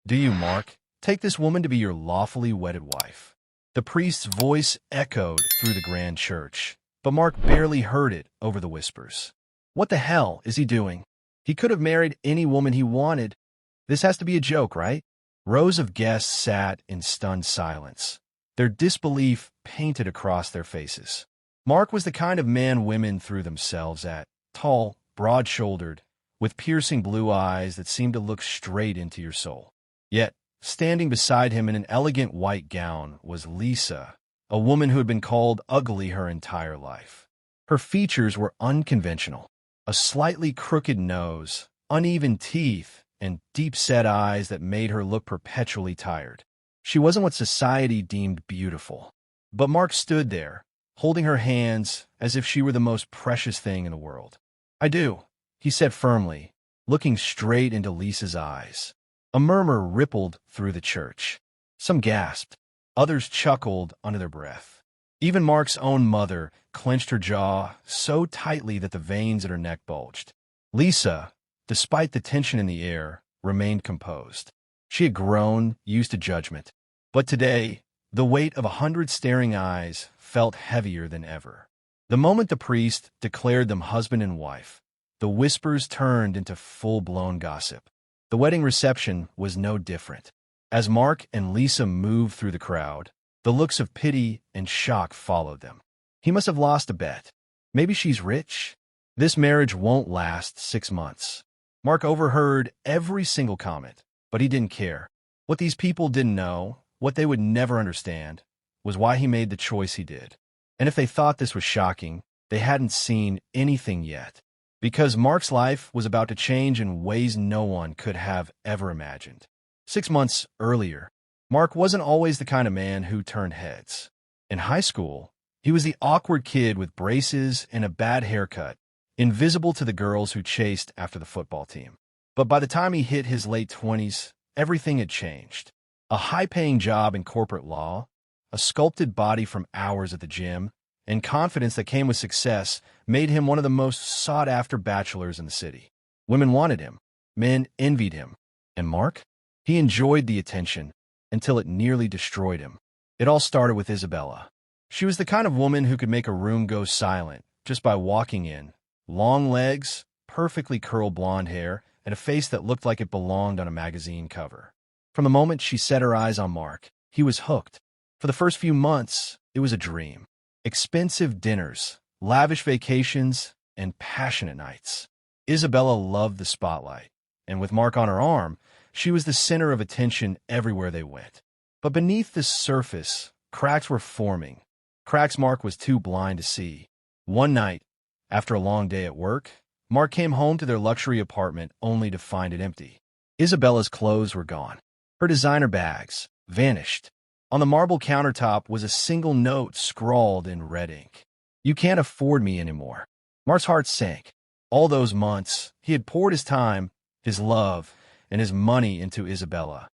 Do you, Mark, take this woman to be your lawfully wedded wife? The priest's voice echoed through the grand church, but Mark barely heard it over the whispers. What the hell is he doing? He could have married any woman he wanted. This has to be a joke, right? Rows of guests sat in stunned silence, their disbelief painted across their faces. Mark was the kind of man women threw themselves at, tall, broad-shouldered, with piercing blue eyes that seemed to look straight into your soul. Yet, standing beside him in an elegant white gown was Lisa, a woman who had been called ugly her entire life. Her features were unconventional: a slightly crooked nose, uneven teeth, and deep-set eyes that made her look perpetually tired. She wasn't what society deemed beautiful. But Mark stood there, holding her hands as if she were the most precious thing in the world. "I do," he said firmly, looking straight into Lisa's eyes. A murmur rippled through the church. Some gasped. Others chuckled under their breath. Even Mark's own mother clenched her jaw so tightly that the veins at her neck bulged. Lisa, despite the tension in the air, remained composed. She had grown used to judgment. But today, the weight of 100 staring eyes felt heavier than ever. The moment the priest declared them husband and wife, the whispers turned into full-blown gossip. The wedding reception was no different. As Mark and Lisa moved through the crowd, the looks of pity and shock followed them. He must have lost a bet. Maybe she's rich. This marriage won't last 6 months. Mark overheard every single comment, but he didn't care. What these people didn't know, what they would never understand, was why he made the choice he did. And if they thought this was shocking, they hadn't seen anything yet. Because Mark's life was about to change in ways no one could have ever imagined. 6 months earlier, Mark wasn't always the kind of man who turned heads. In high school, he was the awkward kid with braces and a bad haircut, invisible to the girls who chased after the football team. But by the time he hit his late 20s, everything had changed. A high-paying job in corporate law, a sculpted body from hours at the gym, and confidence that came with success made him one of the most sought-after bachelors in the city. Women wanted him. Men envied him. And Mark? He enjoyed the attention until it nearly destroyed him. It all started with Isabella. She was the kind of woman who could make a room go silent just by walking in. Long legs, perfectly curled blonde hair, and a face that looked like it belonged on a magazine cover. From the moment she set her eyes on Mark, he was hooked. For the first few months, it was a dream. Expensive dinners, lavish vacations, and passionate nights. Isabella loved the spotlight, and with Mark on her arm, she was the center of attention everywhere they went. But beneath the surface, cracks were forming. Cracks Mark was too blind to see. One night, after a long day at work, Mark came home to their luxury apartment only to find it empty. Isabella's clothes were gone. Her designer bags vanished. On the marble countertop was a single note scrawled in red ink. "You can't afford me anymore." Mark's heart sank. All those months, he had poured his time, his love, and his money into Isabella,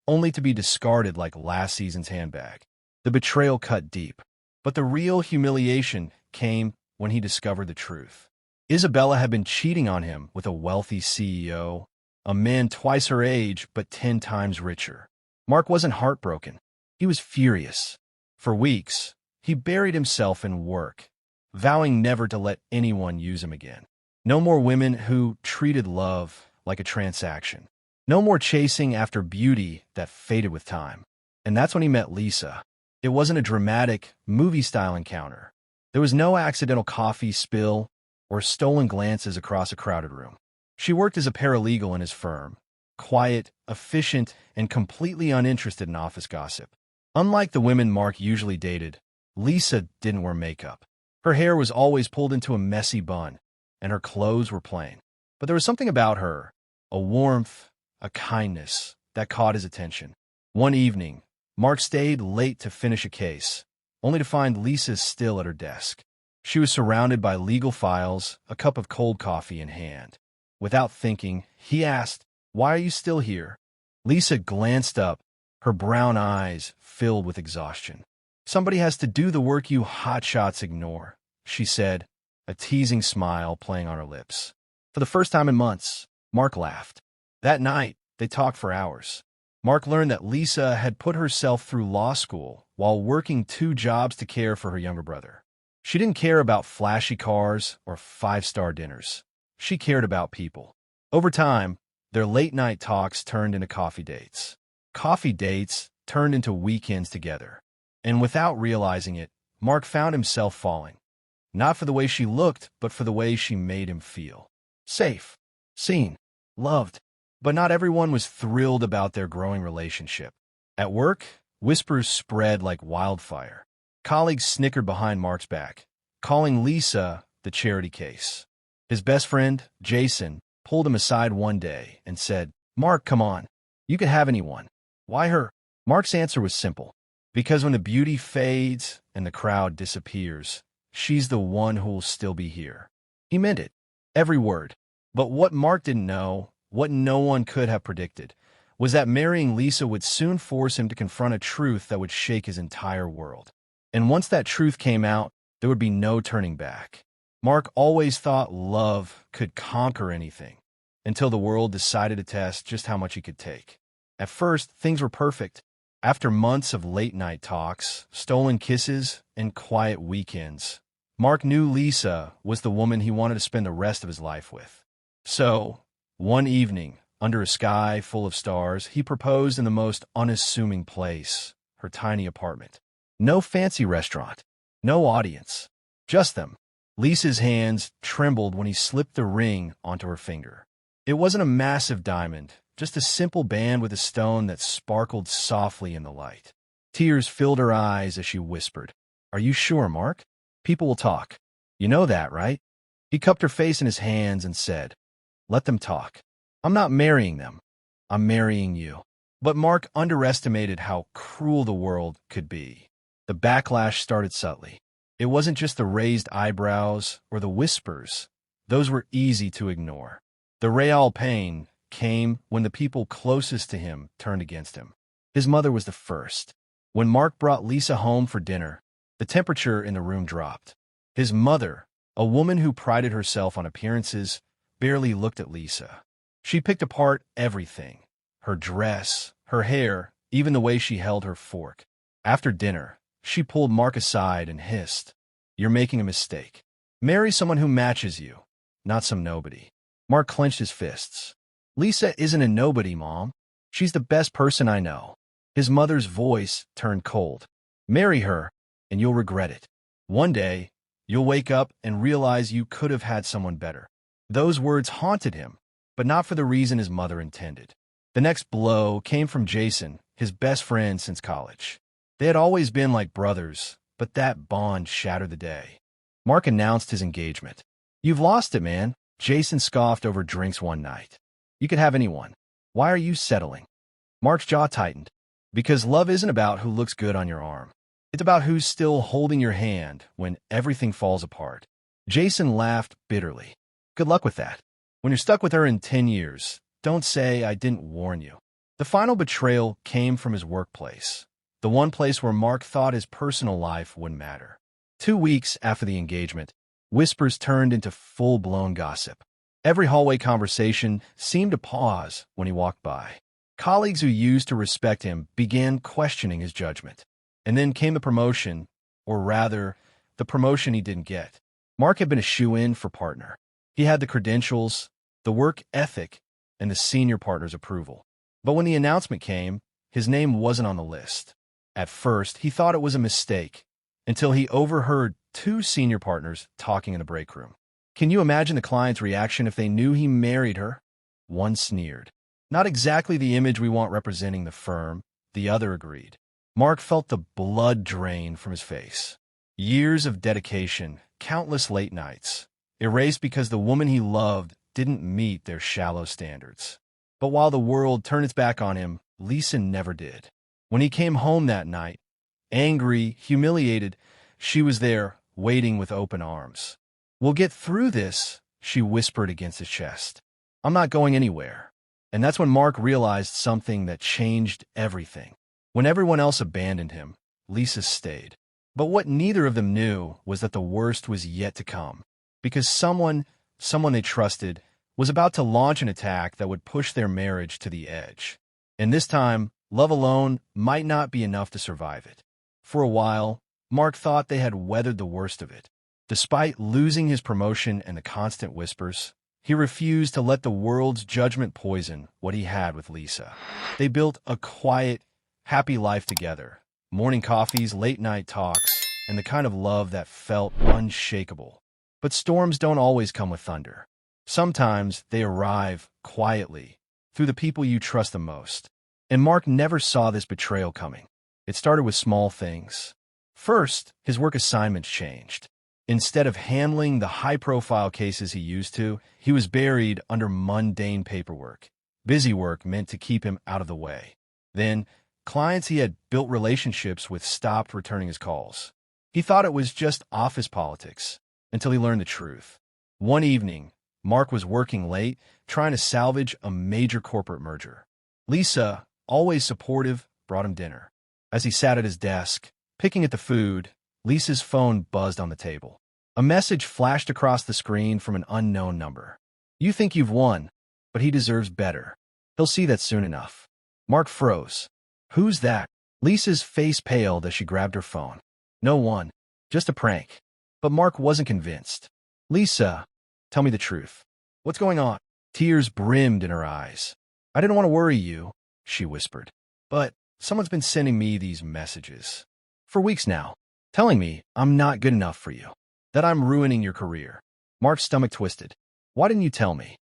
only to be discarded like last season's handbag. The betrayal cut deep. But the real humiliation came when he discovered the truth. Isabella had been cheating on him with a wealthy CEO, a man twice her age but 10 times richer. Mark wasn't heartbroken. He was furious. For weeks, he buried himself in work, vowing never to let anyone use him again. No more women who treated love like a transaction. No more chasing after beauty that faded with time. And that's when he met Lisa. It wasn't a dramatic, movie-style encounter. There was no accidental coffee spill or stolen glances across a crowded room. She worked as a paralegal in his firm, quiet, efficient, and completely uninterested in office gossip. Unlike the women Mark usually dated, Lisa didn't wear makeup. Her hair was always pulled into a messy bun, and her clothes were plain. But there was something about her, a warmth, a kindness, that caught his attention. One evening, Mark stayed late to finish a case, only to find Lisa still at her desk. She was surrounded by legal files, a cup of cold coffee in hand. Without thinking, he asked, "Why are you still here?" Lisa glanced up, her brown eyes filled with exhaustion. "Somebody has to do the work you hotshots ignore," she said, a teasing smile playing on her lips. For the first time in months, Mark laughed. That night, they talked for hours. Mark learned that Lisa had put herself through law school while working 2 jobs to care for her younger brother. She didn't care about flashy cars or 5-star dinners. She cared about people. Over time, their late-night talks turned into coffee dates. Coffee dates turned into weekends together. And without realizing it, Mark found himself falling. Not for the way she looked, but for the way she made him feel. Safe, seen, loved. But not everyone was thrilled about their growing relationship. At work, whispers spread like wildfire. Colleagues snickered behind Mark's back, calling Lisa the charity case. His best friend, Jason, pulled him aside one day and said, "Mark, come on. You could have anyone. Why her?" Mark's answer was simple. Because when the beauty fades and the crowd disappears, she's the one who will still be here. He meant it. Every word. But what Mark didn't know, what no one could have predicted, was that marrying Lisa would soon force him to confront a truth that would shake his entire world. And once that truth came out, there would be no turning back. Mark always thought love could conquer anything, until the world decided to test just how much he could take. At first, things were perfect. After months of late-night talks, stolen kisses, and quiet weekends, Mark knew Lisa was the woman he wanted to spend the rest of his life with. So, one evening, under a sky full of stars, he proposed in the most unassuming place, her tiny apartment. No fancy restaurant, no audience, just them. Lisa's hands trembled when he slipped the ring onto her finger. It wasn't a massive diamond, just a simple band with a stone that sparkled softly in the light. Tears filled her eyes as she whispered, "Are you sure, Mark? People will talk. You know that, right?" He cupped her face in his hands and said, "Let them talk. I'm not marrying them. I'm marrying you." But Mark underestimated how cruel the world could be. The backlash started subtly. It wasn't just the raised eyebrows or the whispers. Those were easy to ignore. The real pain came when the people closest to him turned against him. His mother was the first. When Mark brought Lisa home for dinner, the temperature in the room dropped. His mother, a woman who prided herself on appearances, barely looked at Lisa. She picked apart everything: her dress, her hair, even the way she held her fork. After dinner, she pulled Mark aside and hissed, "You're making a mistake. Marry someone who matches you, not some nobody." Mark clenched his fists. "Lisa isn't a nobody, Mom. She's the best person I know." His mother's voice turned cold. "Marry her, and you'll regret it. One day, you'll wake up and realize you could have had someone better." Those words haunted him, but not for the reason his mother intended. The next blow came from Jason, his best friend since college. They had always been like brothers, but that bond shattered the day Mark announced his engagement. "You've lost it, man," Jason scoffed over drinks one night. "You could have anyone. Why are you settling?" Mark's jaw tightened. Because love isn't about who looks good on your arm. It's about who's still holding your hand when everything falls apart. Jason laughed bitterly. "Good luck with that. When you're stuck with her in 10 years, don't say I didn't warn you." The final betrayal came from his workplace, the one place where Mark thought his personal life wouldn't matter. 2 weeks after the engagement, whispers turned into full-blown gossip. Every hallway conversation seemed to pause when he walked by. Colleagues who used to respect him began questioning his judgment. And then came the promotion, or rather, the promotion he didn't get. Mark had been a shoo-in for partner. He had the credentials, the work ethic, and the senior partner's approval. But when the announcement came, his name wasn't on the list. At first, he thought it was a mistake, until he overheard 2 senior partners talking in the break room. Can you imagine the client's reaction if they knew he married her? One sneered. "Not exactly the image we want representing the firm," the other agreed. Mark felt the blood drain from his face. Years of dedication, countless late nights, erased because the woman he loved didn't meet their shallow standards. But while the world turned its back on him, Lisa never did. When he came home that night, angry, humiliated, she was there, waiting with open arms. "We'll get through this," she whispered against his chest. "I'm not going anywhere." And that's when Mark realized something that changed everything. When everyone else abandoned him, Lisa stayed. But what neither of them knew was that the worst was yet to come. Because someone they trusted, was about to launch an attack that would push their marriage to the edge. And this time, love alone might not be enough to survive it. For a while, Mark thought they had weathered the worst of it. Despite losing his promotion and the constant whispers, he refused to let the world's judgment poison what he had with Lisa. They built a quiet, happy life together. Morning coffees, late-night talks, and the kind of love that felt unshakable. But storms don't always come with thunder. Sometimes they arrive quietly, through the people you trust the most. And Mark never saw this betrayal coming. It started with small things. First, his work assignments changed. Instead of handling the high-profile cases he used to, he was buried under mundane paperwork. Busy work meant to keep him out of the way. Then, clients he had built relationships with stopped returning his calls. He thought it was just office politics, until he learned the truth. One evening, Mark was working late, trying to salvage a major corporate merger. Lisa, always supportive, brought him dinner. As he sat at his desk, picking at the food, Lisa's phone buzzed on the table. A message flashed across the screen from an unknown number. "You think you've won, but he deserves better. He'll see that soon enough." Mark froze. "Who's that?" Lisa's face paled as she grabbed her phone. "No one. Just a prank." But Mark wasn't convinced. "Lisa, tell me the truth. What's going on?" Tears brimmed in her eyes. "I didn't want to worry you," she whispered. "But someone's been sending me these messages. For weeks now. Telling me I'm not good enough for you. That I'm ruining your career." Mark's stomach twisted. "Why didn't you tell me?"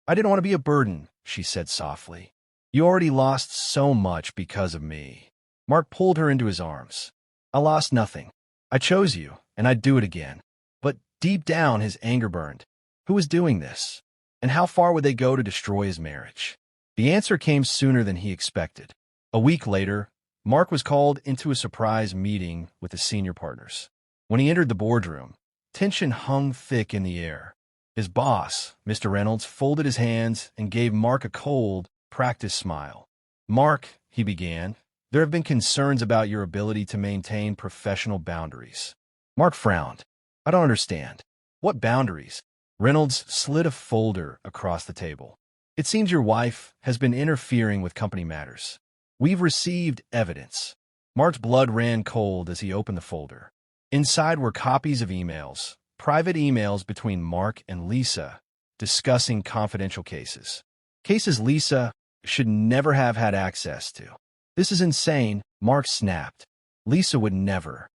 "I didn't want to be a burden," she said softly. "You already lost so much because of me." Mark pulled her into his arms. "I lost nothing. I chose you, and I'd do it again." But deep down, his anger burned. Who was doing this? And how far would they go to destroy his marriage? The answer came sooner than he expected. A week later, Mark was called into a surprise meeting with the senior partners. When he entered the boardroom, tension hung thick in the air. His boss, Mr. Reynolds, folded his hands and gave Mark a cold, practiced smile. "Mark," he began, "there have been concerns about your ability to maintain professional boundaries." Mark frowned. "I don't understand. What boundaries?" Reynolds slid a folder across the table. "It seems your wife has been interfering with company matters. We've received evidence." Mark's blood ran cold as he opened the folder. Inside were copies of emails, private emails between Mark and Lisa, discussing confidential cases. Cases Lisa should never have had access to. "This is insane," Mark snapped. "Lisa would never."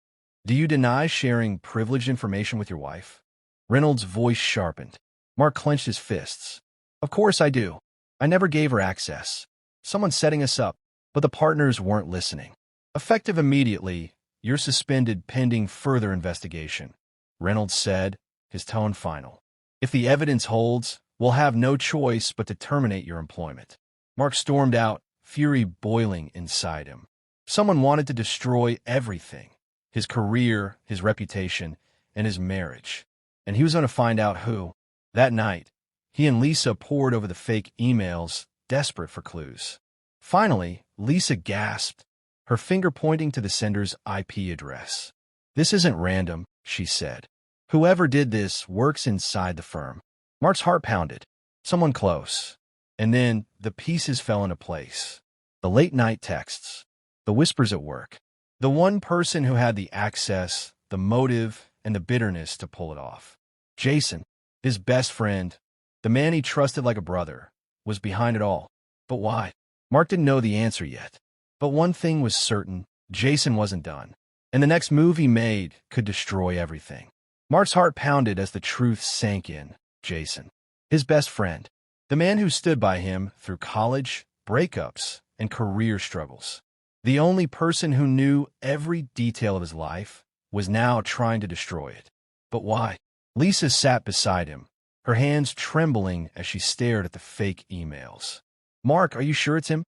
"Do you deny sharing privileged information with your wife?" Reynolds' voice sharpened. Mark clenched his fists. "Of course I do. I never gave her access. Someone's setting us up." But the partners weren't listening. "Effective immediately, you're suspended pending further investigation," Reynolds said, his tone final. "If the evidence holds, we'll have no choice but to terminate your employment." Mark stormed out, fury boiling inside him. Someone wanted to destroy everything: his career, his reputation, and his marriage. And he was going to find out who. That night, he and Lisa pored over the fake emails, desperate for clues. Finally, Lisa gasped, her finger pointing to the sender's IP address. "This isn't random," she said. "Whoever did this works inside the firm." Mark's heart pounded. Someone close. And then the pieces fell into place. The late-night texts, the whispers at work, the one person who had the access, the motive, and the bitterness to pull it off. Jason, his best friend, the man he trusted like a brother, was behind it all. But why? Mark didn't know the answer yet. But one thing was certain: Jason wasn't done. And the next move he made could destroy everything. Mark's heart pounded as the truth sank in. Jason, his best friend, the man who stood by him through college, breakups, and career struggles. The only person who knew every detail of his life was now trying to destroy it. But why? Lisa sat beside him, her hands trembling as she stared at the fake emails. "Mark, are you sure it's him?"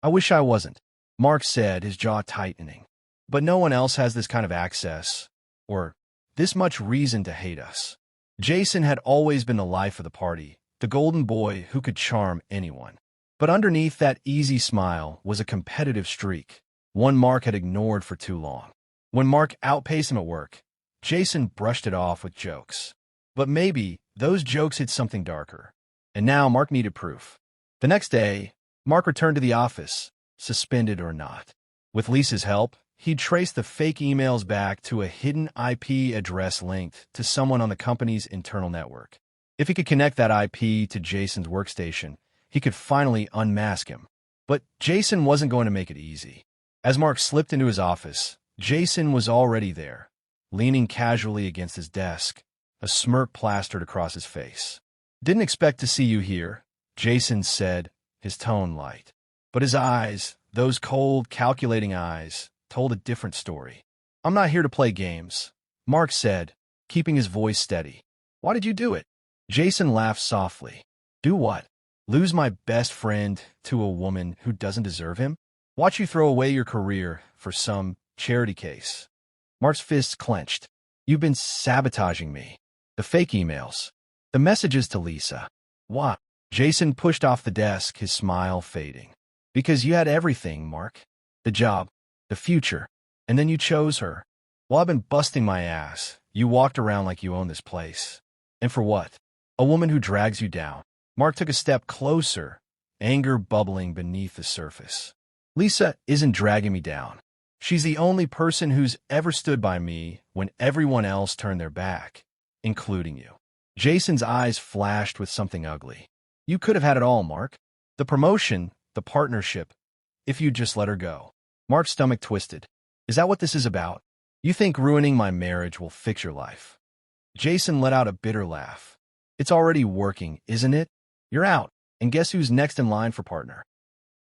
"I wish I wasn't," Mark said, his jaw tightening. "But no one else has this kind of access, or this much reason to hate us." Jason had always been the life of the party, the golden boy who could charm anyone. But underneath that easy smile was a competitive streak, one Mark had ignored for too long. When Mark outpaced him at work, Jason brushed it off with jokes. But maybe those jokes hid something darker. And now Mark needed proof. The next day, Mark returned to the office, suspended or not. With Lisa's help, he'd traced the fake emails back to a hidden IP address linked to someone on the company's internal network. If he could connect that IP to Jason's workstation, he could finally unmask him. But Jason wasn't going to make it easy. As Mark slipped into his office, Jason was already there, leaning casually against his desk, a smirk plastered across his face. "Didn't expect to see you here," Jason said, his tone light. But his eyes, those cold, calculating eyes, told a different story. "I'm not here to play games," Mark said, keeping his voice steady. "Why did you do it?" Jason laughed softly. "Do what? Lose my best friend to a woman who doesn't deserve him? Watch you throw away your career for some charity case." Mark's fists clenched. "You've been sabotaging me. The fake emails. The messages to Lisa. What?" Jason pushed off the desk, his smile fading. "Because you had everything, Mark. The job, the future, and then you chose her. While I've been busting my ass, you walked around like you own this place. And for what? A woman who drags you down." Mark took a step closer, anger bubbling beneath the surface. "Lisa isn't dragging me down. She's the only person who's ever stood by me when everyone else turned their back, including you." Jason's eyes flashed with something ugly. "You could have had it all, Mark. The promotion, the partnership, if you'd just let her go." Mark's stomach twisted. "Is that what this is about? You think ruining my marriage will fix your life?" Jason let out a bitter laugh. "It's already working, isn't it? You're out, and guess who's next in line for partner?"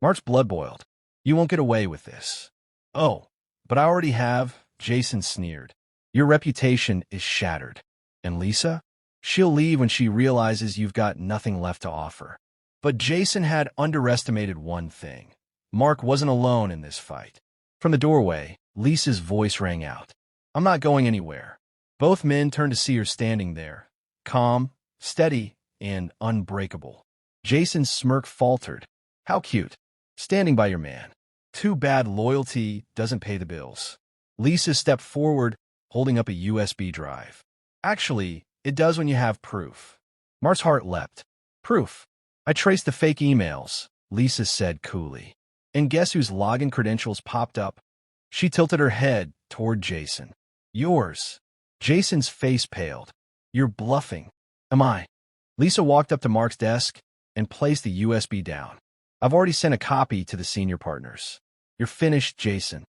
Mark's blood boiled. "You won't get away with this." "Oh, but I already have," Jason sneered. "Your reputation is shattered. And Lisa? She'll leave when she realizes you've got nothing left to offer." But Jason had underestimated one thing. Mark wasn't alone in this fight. From the doorway, Lisa's voice rang out. "I'm not going anywhere." Both men turned to see her standing there, calm, steady, and unbreakable. Jason's smirk faltered. "How cute. Standing by your man. Too bad loyalty doesn't pay the bills." Lisa stepped forward, holding up a USB drive. "Actually, it does when you have proof." Mark's heart leapt. "Proof? I traced the fake emails," Lisa said coolly. "And guess whose login credentials popped up?" She tilted her head toward Jason. "Yours." Jason's face paled. "You're bluffing." "Am I?" Lisa walked up to Mark's desk and placed the USB down. "I've already sent a copy to the senior partners." "You're finished, Jason."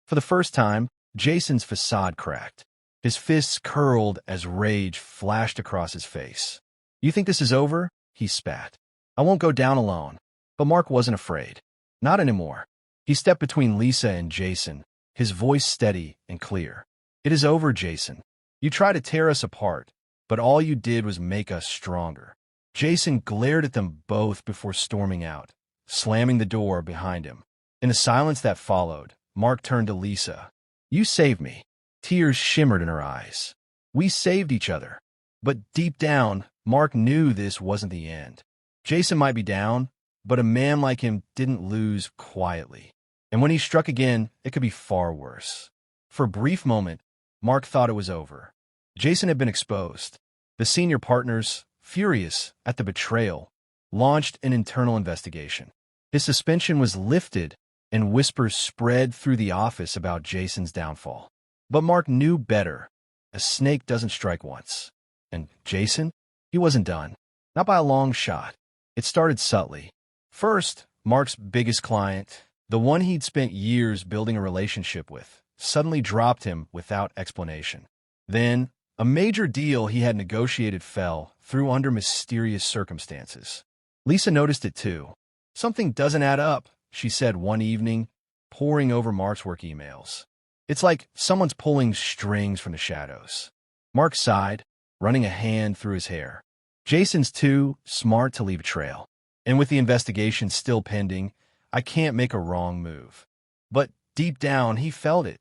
For the first time, Jason's facade cracked. His fists curled as rage flashed across his face. "You think this is over?" he spat. "I won't go down alone." But Mark wasn't afraid. Not anymore. He stepped between Lisa and Jason, his voice steady and clear. "It is over, Jason. You tried to tear us apart, but all you did was make us stronger." Jason glared at them both before storming out, slamming the door behind him. In the silence that followed, Mark turned to Lisa. "You saved me." Tears shimmered in her eyes. "We saved each other." But deep down, Mark knew this wasn't the end. Jason might be down, but a man like him didn't lose quietly. And when he struck again, it could be far worse. For a brief moment, Mark thought it was over. Jason had been exposed. The senior partners, furious at the betrayal, launched an internal investigation. His suspension was lifted, and whispers spread through the office about Jason's downfall. But Mark knew better. A snake doesn't strike once. And Jason? He wasn't done. Not by a long shot. It started subtly. First, Mark's biggest client, the one he'd spent years building a relationship with, suddenly dropped him without explanation. Then, a major deal he had negotiated fell through under mysterious circumstances. Lisa noticed it too. "Something doesn't add up," she said one evening, poring over Mark's work emails. "It's like someone's pulling strings from the shadows." Mark sighed, running a hand through his hair. "Jason's too smart to leave a trail. And with the investigation still pending, I can't make a wrong move." But deep down, he felt it.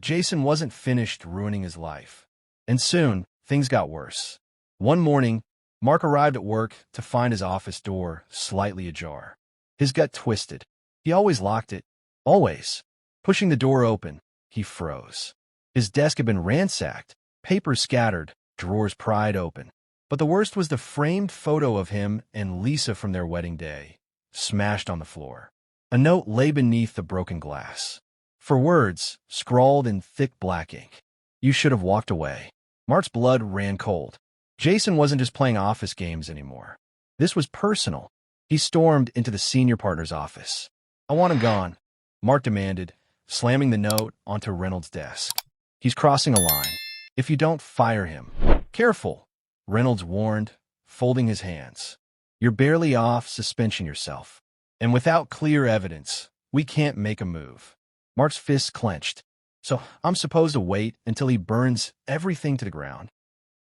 Jason wasn't finished ruining his life. And soon, things got worse. One morning, Mark arrived at work to find his office door slightly ajar. His gut twisted. He always locked it. Always. Pushing the door open, he froze. His desk had been ransacked, papers scattered, drawers pried open. But the worst was the framed photo of him and Lisa from their wedding day, smashed on the floor. A note lay beneath the broken glass. For words, scrawled in thick black ink. You should have walked away. Mark's blood ran cold. Jason wasn't just playing office games anymore. This was personal. He stormed into the senior partner's office. I want him gone, Mark demanded, slamming the note onto Reynolds' desk. He's crossing a line. If you don't fire him. Careful, Reynolds warned, folding his hands. You're barely off suspension yourself. And without clear evidence, we can't make a move. Mark's fists clenched. So I'm supposed to wait until he burns everything to the ground.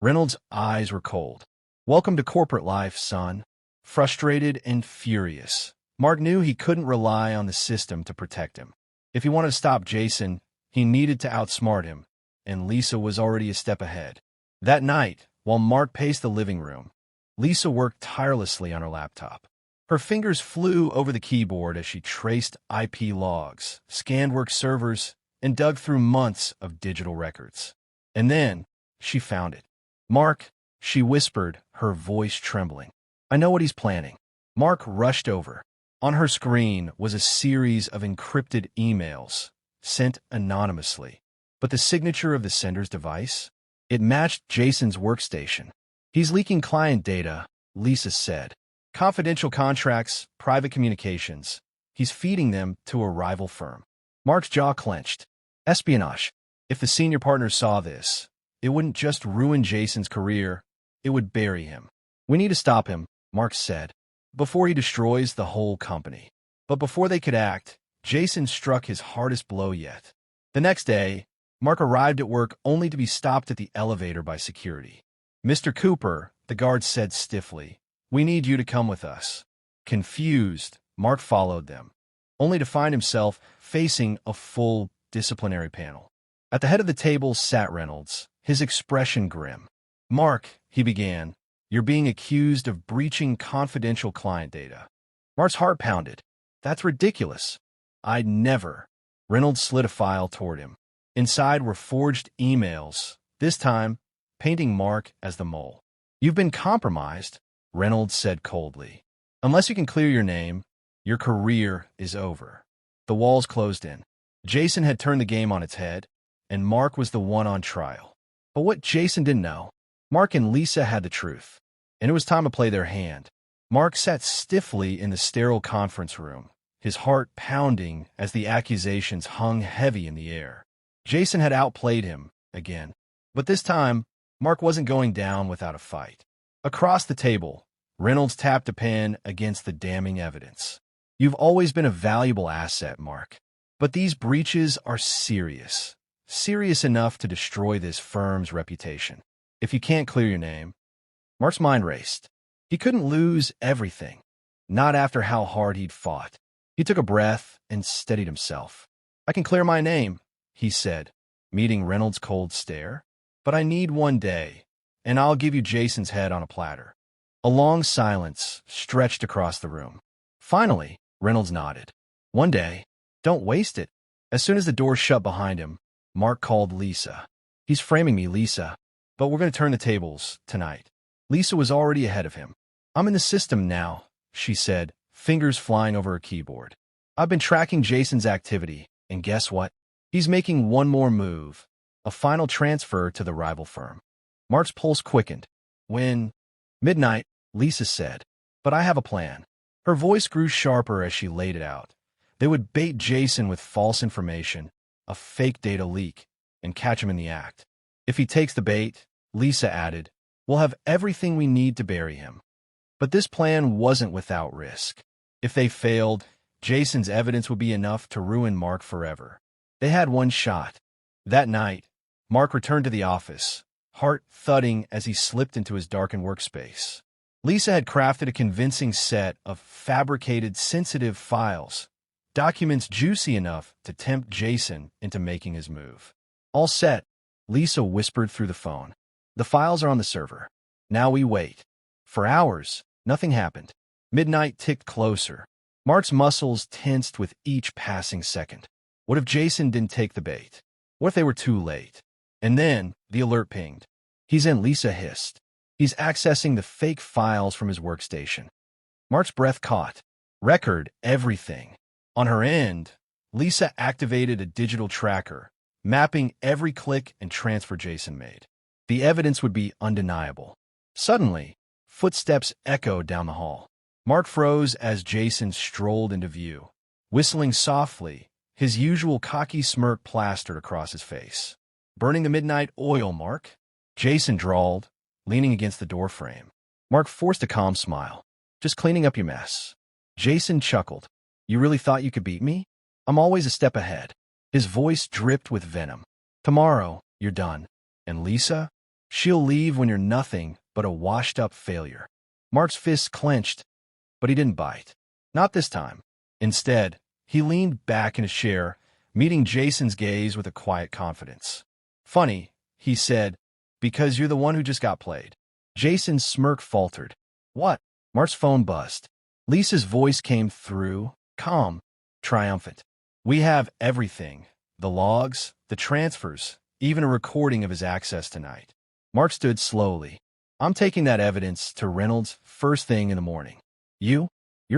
Reynolds' eyes were cold. Welcome to corporate life, son. Frustrated and furious, Mark knew he couldn't rely on the system to protect him. If he wanted to stop Jason, he needed to outsmart him, and Lisa was already a step ahead. That night, while Mark paced the living room, Lisa worked tirelessly on her laptop. Her fingers flew over the keyboard as she traced IP logs, scanned work servers, and dug through months of digital records. And then, she found it. Mark, she whispered, her voice trembling. I know what he's planning. Mark rushed over. On her screen was a series of encrypted emails, sent anonymously. But the signature of the sender's device? It matched Jason's workstation. He's leaking client data, Lisa said. Confidential contracts, private communications. He's feeding them to a rival firm. Mark's jaw clenched. Espionage. If the senior partner saw this, it wouldn't just ruin Jason's career, it would bury him. We need to stop him, Mark said, before he destroys the whole company. But before they could act, Jason struck his hardest blow yet. The next day, Mark arrived at work only to be stopped at the elevator by security. Mr. Cooper, the guard said stiffly, we need you to come with us. Confused, Mark followed them, only to find himself facing a full disciplinary panel. At the head of the table sat Reynolds, his expression grim. Mark, he began, you're being accused of breaching confidential client data. Mark's heart pounded. That's ridiculous. I'd never. Reynolds slid a file toward him. Inside were forged emails, this time painting Mark as the mole. You've been compromised, Reynolds said coldly. Unless you can clear your name, your career is over. The walls closed in. Jason had turned the game on its head, and Mark was the one on trial. But what Jason didn't know, Mark and Lisa had the truth, and it was time to play their hand. Mark sat stiffly in the sterile conference room, his heart pounding as the accusations hung heavy in the air. Jason had outplayed him, again. But this time, Mark wasn't going down without a fight. Across the table, Reynolds tapped a pen against the damning evidence. You've always been a valuable asset, Mark. But these breaches are serious. Serious enough to destroy this firm's reputation. If you can't clear your name. Mark's mind raced. He couldn't lose everything. Not after how hard he'd fought. He took a breath and steadied himself. I can clear my name, he said, meeting Reynolds' cold stare. But I need one day, and I'll give you Jason's head on a platter. A long silence stretched across the room. Finally, Reynolds nodded. One day. Don't waste it. As soon as the door shut behind him, Mark called Lisa. He's framing me, Lisa. But we're going to turn the tables tonight. Lisa was already ahead of him. I'm in the system now, she said, fingers flying over her keyboard. I've been tracking Jason's activity, and guess what? He's making one more move. A final transfer to the rival firm. Mark's pulse quickened. When? Midnight, Lisa said. But I have a plan. Her voice grew sharper as she laid it out. They would bait Jason with false information, a fake data leak, and catch him in the act. If he takes the bait, Lisa added, we'll have everything we need to bury him. But this plan wasn't without risk. If they failed, Jason's evidence would be enough to ruin Mark forever. They had one shot. That night, Mark returned to the office, heart thudding as he slipped into his darkened workspace. Lisa had crafted a convincing set of fabricated, sensitive files, documents juicy enough to tempt Jason into making his move. All set, Lisa whispered through the phone. The files are on the server. Now we wait. For hours, nothing happened. Midnight ticked closer. Mark's muscles tensed with each passing second. What if Jason didn't take the bait? What if they were too late? And then, the alert pinged. He's in, Lisa hissed. He's accessing the fake files from his workstation. Mark's breath caught. Record everything. On her end, Lisa activated a digital tracker, mapping every click and transfer Jason made. The evidence would be undeniable. Suddenly, footsteps echoed down the hall. Mark froze as Jason strolled into view. Whistling softly, his usual cocky smirk plastered across his face. "Burning the midnight oil, Mark," Jason drawled, leaning against the doorframe. Mark forced a calm smile. "Just cleaning up your mess." Jason chuckled. "You really thought you could beat me? I'm always a step ahead." His voice dripped with venom. "Tomorrow, you're done. And Lisa? She'll leave when you're nothing but a washed-up failure." Mark's fists clenched, but he didn't bite. Not this time. Instead, he leaned back in his chair, meeting Jason's gaze with a quiet confidence. "Funny," he said, "because you're the one who just got played." Jason's smirk faltered. "What?" Mark's phone buzzed. Lisa's voice came through, calm, triumphant. "We have everything. The logs, the transfers, even a recording of his access tonight." Mark stood slowly. "I'm taking that evidence to Reynolds first thing in the morning. You're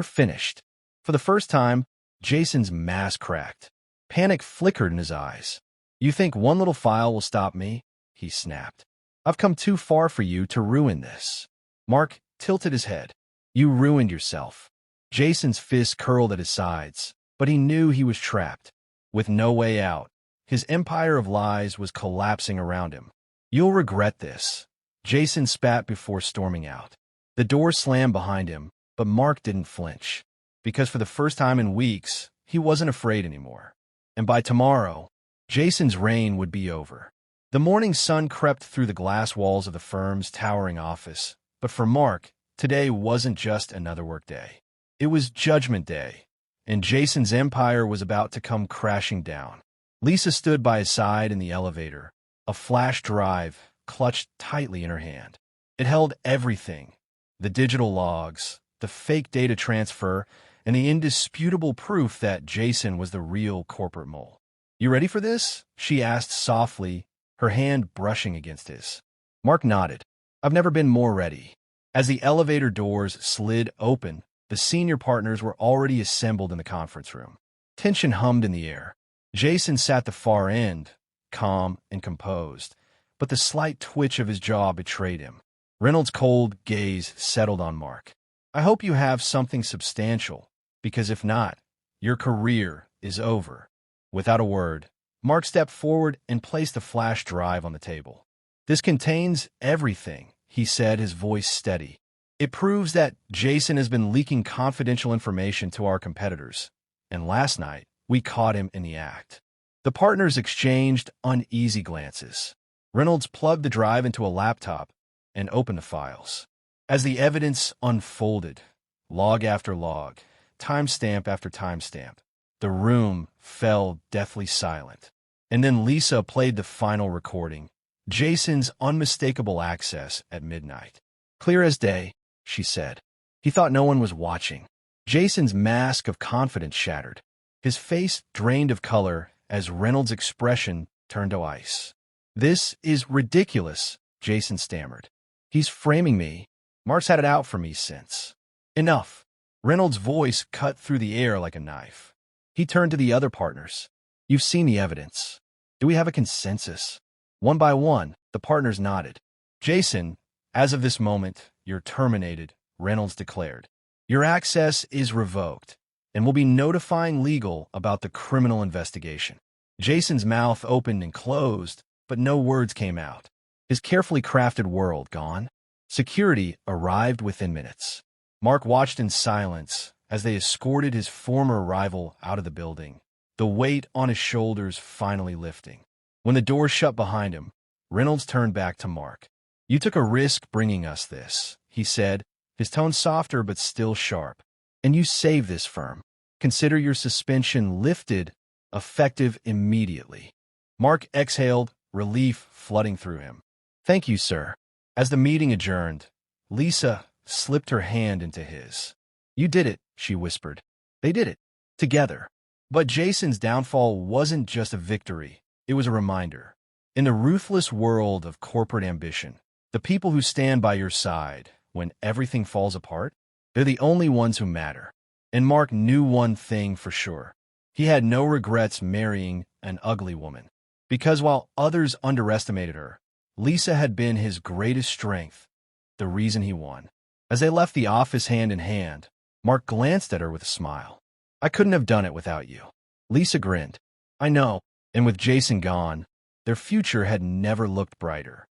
finished." For the first time, Jason's mask cracked. Panic flickered in his eyes. "You think one little file will stop me?" he snapped. "I've come too far for you to ruin this." Mark tilted his head. "You ruined yourself." Jason's fists curled at his sides, but he knew he was trapped. With no way out, his empire of lies was collapsing around him. "You'll regret this." Jason spat before storming out. The door slammed behind him, but Mark didn't flinch. Because for the first time in weeks, he wasn't afraid anymore. And by tomorrow, Jason's reign would be over. The morning sun crept through the glass walls of the firm's towering office, but for Mark, today wasn't just another workday. It was Judgment Day, and Jason's empire was about to come crashing down. Lisa stood by his side in the elevator, a flash drive clutched tightly in her hand. It held everything: the digital logs, the fake data transfer, and the indisputable proof that Jason was the real corporate mole. "You ready for this?" she asked softly, her hand brushing against his. Mark nodded. "I've never been more ready." As the elevator doors slid open, the senior partners were already assembled in the conference room. Tension hummed in the air. Jason sat the far end, calm and composed, but the slight twitch of his jaw betrayed him. Reynolds' cold gaze settled on Mark. "I hope you have something substantial, because if not, your career is over." Without a word, Mark stepped forward and placed the flash drive on the table. "This contains everything," he said, his voice steady. "It proves that Jason has been leaking confidential information to our competitors, and last night we caught him in the act." The partners exchanged uneasy glances. Reynolds plugged the drive into a laptop and opened the files. As the evidence unfolded, log after log, timestamp after timestamp, the room fell deathly silent. And then Lisa played the final recording, Jason's unmistakable access at midnight. "Clear as day," she said. He thought no one was watching. Jason's mask of confidence shattered. His face drained of color as Reynolds' expression turned to ice. "This is ridiculous," Jason stammered. "He's framing me. Mark's had it out for me since." "Enough." Reynolds' voice cut through the air like a knife. He turned to the other partners. "You've seen the evidence. Do we have a consensus?" One by one, the partners nodded. "Jason, as of this moment, you're terminated," Reynolds declared. "Your access is revoked, and we'll be notifying legal about the criminal investigation." Jason's mouth opened and closed, but no words came out. His carefully crafted world gone. Security arrived within minutes. Mark watched in silence as they escorted his former rival out of the building, the weight on his shoulders finally lifting. When the door shut behind him, Reynolds turned back to Mark. "You took a risk bringing us this," he said, his tone softer but still sharp. "And you saved this firm. Consider your suspension lifted, effective immediately." Mark exhaled, relief flooding through him. "Thank you, sir." As the meeting adjourned, Lisa slipped her hand into his. "You did it," she whispered. "They did it. Together." But Jason's downfall wasn't just a victory, it was a reminder. In the ruthless world of corporate ambition, the people who stand by your side when everything falls apart, they're the only ones who matter. And Mark knew one thing for sure. He had no regrets marrying an ugly woman. Because while others underestimated her, Lisa had been his greatest strength, the reason he won. As they left the office hand in hand, Mark glanced at her with a smile. "I couldn't have done it without you." Lisa grinned. "I know." And with Jason gone, their future had never looked brighter.